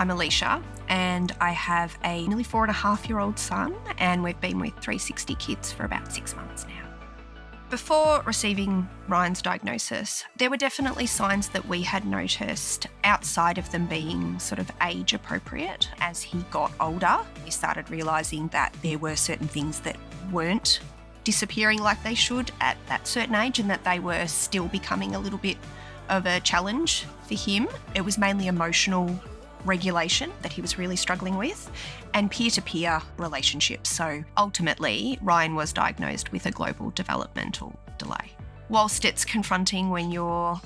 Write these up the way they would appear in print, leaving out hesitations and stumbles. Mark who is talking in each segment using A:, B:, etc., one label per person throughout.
A: I'm Alicia and I have a nearly 4.5-year-old son, and we've been with 360 Kids for about 6 months now. Before receiving Ryan's diagnosis, there were definitely signs that we had noticed outside of them being sort of age appropriate. As he got older, we started realising that there were certain things that weren't disappearing like they should at that certain age, and that they were still becoming a little bit of a challenge for him. It was mainly emotional regulation that he was really struggling with, and peer-to-peer relationships. So ultimately, Ryan was diagnosed with a global developmental delay. Whilst it's confronting when you're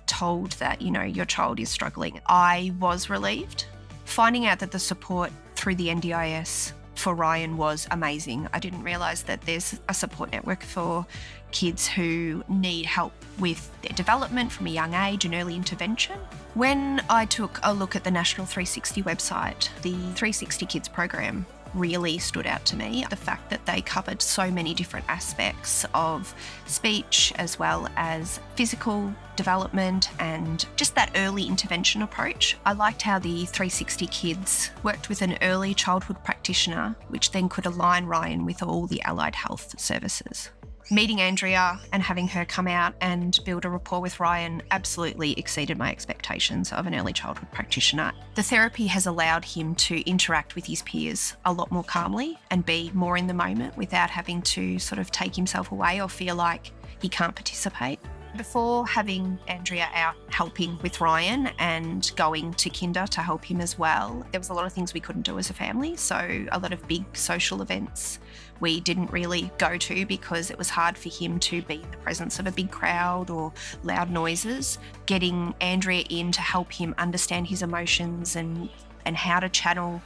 A: told that, your child is struggling, I was relieved. Finding out that the support through the NDIS for Ryan was amazing. I didn't realise that there's a support network for kids who need help with their development from a young age and early intervention. When I took a look at the National 360 website, the 360 Kids program really stood out to me. The fact that they covered so many different aspects of speech as well as physical development and just that early intervention approach. I liked how the 360 Kids worked with an early childhood practitioner, which then could align Ryan with all the allied health services. Meeting Andrea and having her come out and build a rapport with Ryan absolutely exceeded my expectations of an early childhood practitioner. The therapy has allowed him to interact with his peers a lot more calmly and be more in the moment without having to sort of take himself away or feel like he can't participate. Before having Andrea out helping with Ryan and going to Kinder to help him as well, there was a lot of things we couldn't do as a family. So a lot of big social events we didn't really go to because it was hard for him to be in the presence of a big crowd or loud noises. Getting Andrea in to help him understand his emotions and how to channel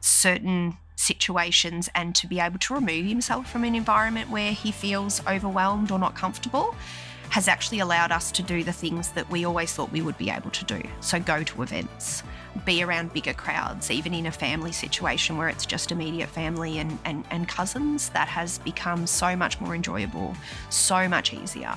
A: certain situations and to be able to remove himself from an environment where he feels overwhelmed or not comfortable has actually allowed us to do the things that we always thought we would be able to do. So go to events, be around bigger crowds, even in a family situation where it's just immediate family and cousins. That has become so much more enjoyable, so much easier.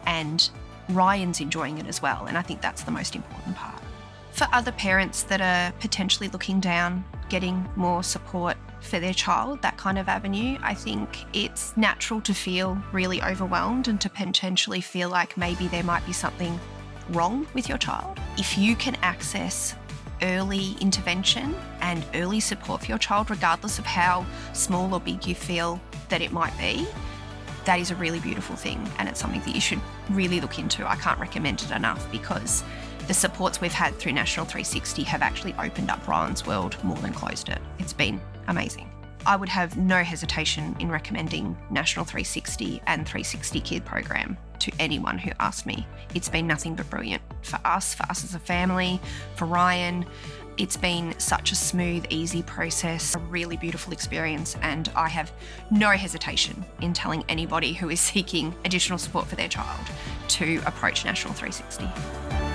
A: And Ryan's enjoying it as well. And I think that's the most important part. For other parents that are potentially looking down, getting more support for their child, that kind of avenue, I think it's natural to feel really overwhelmed and to potentially feel like maybe there might be something wrong with your child. If you can access early intervention and early support for your child, regardless of how small or big you feel that it might be, that is a really beautiful thing, and it's something that you should really look into. I can't recommend it enough because the supports we've had through National 360 have actually opened up Ryan's world more than closed it. It's been amazing. I would have no hesitation in recommending National 360 and 360 Kid program to anyone who asked me. It's been nothing but brilliant for us as a family, for Ryan. It's been such a smooth, easy process, a really beautiful experience, and I have no hesitation in telling anybody who is seeking additional support for their child to approach National 360.